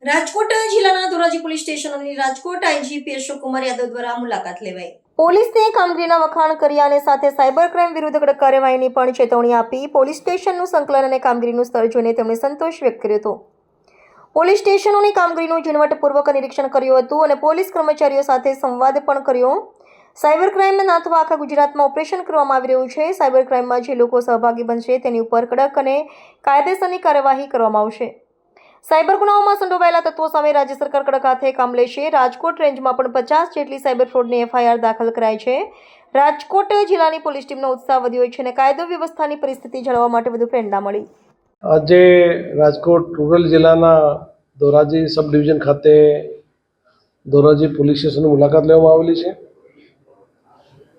રાજકોટ જિલ્લાના ધોરાજી પોલીસ સ્ટેશનની રાજકોટ આઈજીપી અશોક કુમાર યાદવ દ્વારા મુલાકાત લેવાઈ. પોલીસને કામગીરીના વખાણ કર્યા અને સાથે સાયબર ક્રાઇમ વિરુદ્ધ કડક કાર્યવાહીની પણ ચેતવણી આપી. પોલીસ સ્ટેશનનું સંકલન અને કામગીરીનું સ્તર જોઈને તેમણે સંતોષ વ્યક્ત કર્યો હતો. પોલીસ સ્ટેશનોની કામગીરીનું ઝીણવટપૂર્વક નિરીક્ષણ કર્યું હતું અને પોલીસ કર્મચારીઓ સાથે સંવાદ પણ કર્યો. સાયબર ક્રાઇમને નાથવા આખા ગુજરાતમાં ઓપરેશન કરવામાં આવી રહ્યું છે. સાયબર ક્રાઇમમાં જે લોકો સહભાગી બનશે તેની ઉપર કડક અને કાયદેસરની કાર્યવાહી કરવામાં આવશે. સાયબર ગુનાઓમાં સંડોવાયેલા તત્વો સામે રાજ્ય સરકાર કડક હાથે કામ લેશે. રાજકોટ રેન્જમાં પણ 50 જેટલી સાયબર ફ્રોડની એફઆઈઆર દાખલ કરાઈ છે. રાજકોટ જિલ્લાની પોલીસ ટીમનો ઉત્સાહ વધ્યો છે અને કાયદો વ્યવસ્થાની પરિસ્થિતિ જાળવવા માટે વધુ પ્રેરણા મળી. આજે રાજકોટ રૂરલ જિલ્લાના ધોરાજી સબ ડિવિઝન ખાતે ધોરાજી પોલીસ સ્ટેશનની મુલાકાત લેવામાં આવેલી છે.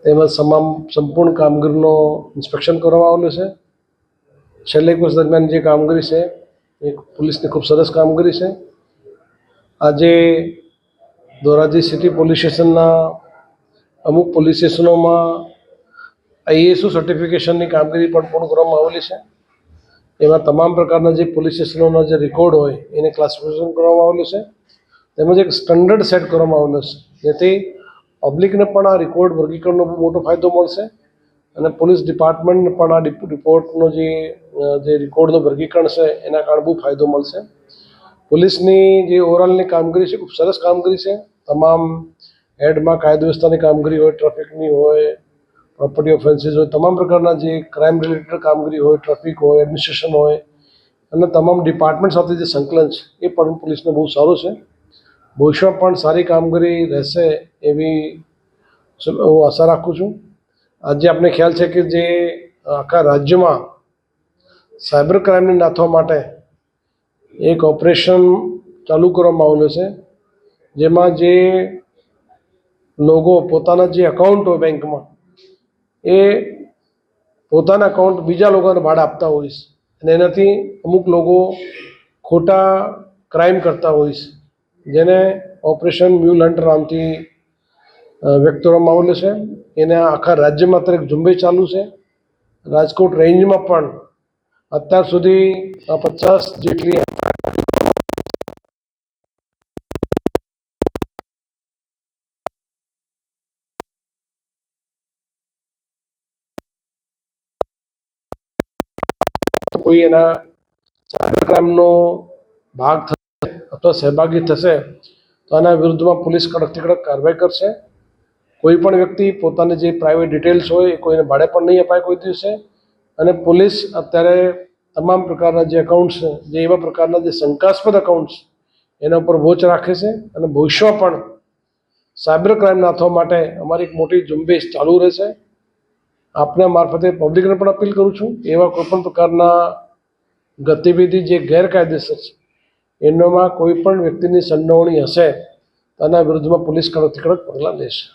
તેમજ સંપૂર્ણ કામગીરીનો ઇન્સ્પેક્શન કરવામાં આવેલું છે. છેલ્લા એક વર્ષ દરમિયાન જે કામગીરી છે એ પોલીસની ખૂબ સરસ કામગીરી છે. આજે ધોરાજી સિટી પોલીસ સ્ટેશનના અમુક પોલીસ સ્ટેશનોમાં આઈએસઓ સર્ટિફિકેશનની કામગીરી પણ પૂર્ણ કરવામાં આવેલી છે. એમાં તમામ પ્રકારના જે પોલીસ સ્ટેશનોના જે રેકોર્ડ હોય એને ક્લાસિફિકેશન કરવામાં આવેલું છે. તેમજ એક સ્ટાન્ડર્ડ સેટ કરવામાં આવેલો છે, જેથી પબ્લિકને પણ આ રેકોર્ડ વર્ગીકરણનો બહુ મોટો ફાયદો મળશે અને પોલીસ ડિપાર્ટમેન્ટને પણ આ રિપોર્ટનો જે રેકોર્ડનું વર્ગીકરણ છે એના કારણે બહુ ફાયદો મળશે. પોલીસની જે ઓવરઓલની કામગીરી છે ખૂબ સરસ કામગીરી છે. તમામ હેડમાં કાયદો વ્યવસ્થાની કામગીરી હોય, ટ્રાફિકની હોય, પ્રોપર્ટી ઓફેન્સીસ હોય, તમામ પ્રકારના જે ક્રાઇમ રિલેટેડ કામગીરી હોય, ટ્રાફિક હોય, એડમિનિસ્ટ્રેશન હોય અને તમામ ડિપાર્ટમેન્ટ સાથે જે સંકલન છે એ પણ પોલીસને બહુ સારું છે. ભવિષ્યમાં પણ સારી કામગીરી રહેશે એવી હું આશા રાખું છું. આજે આપણે ખ્યાલ છે કે જે આખા રાજ્યમાં સાયબર ક્રાઇમને નાથવા માટે એક ઓપરેશન ચાલુ કરવામાં આવેલું છે, જેમાં જે લોકો પોતાના જે અકાઉન્ટ હોય બેંકમાં એ પોતાના અકાઉન્ટ બીજા લોકોને ભાડે આપતા હોય છે અને એનાથી અમુક લોકો ખોટા ક્રાઇમ કરતા હોય છે, જેને ઓપરેશન મ્યુલ હન્ટ નામથી વ્યક્ત કરવામાં આવેલું છે. એને આખા રાજ્યમાં અત્યારે એક ઝુંબેશ ચાલુ છે. રાજકોટ રેન્જમાં પણ અત્યાર સુધી 50 જેટલી કોઈ એના સાયબર ક્રાઇમનો ભાગ થશે અથવા સહભાગી થશે તો આના વિરુદ્ધમાં પોલીસ કડકથી કડક કાર્યવાહી કરશે. કોઈ પણ વ્યક્તિ પોતાની જે પ્રાઇવેટ ડિટેલ્સ હોય એ કોઈને ભાડે પણ નહીં અપાય કોઈ દિવસે. અને પોલીસ અત્યારે તમામ પ્રકારના જે એકાઉન્ટ્સ છે, જે એવા પ્રકારના જે શંકાસ્પદ એકાઉન્ટ્સ એના ઉપર વોચ રાખે છે અને ભવિષ્યમાં પણ સાયબર ક્રાઇમ નાથવા માટે અમારી એક મોટી ઝુંબેશ ચાલુ રહેશે. આપના મારફતે પબ્લિકને પણ અપીલ કરું છું, એવા કોઈપણ પ્રકારના ગતિવિધિ જે ગેરકાયદેસર છે એનામાં કોઈ પણ વ્યક્તિની સંડોવણી હશે તો આના વિરુદ્ધમાં પોલીસ કડકથી કડક પગલાં લેશે.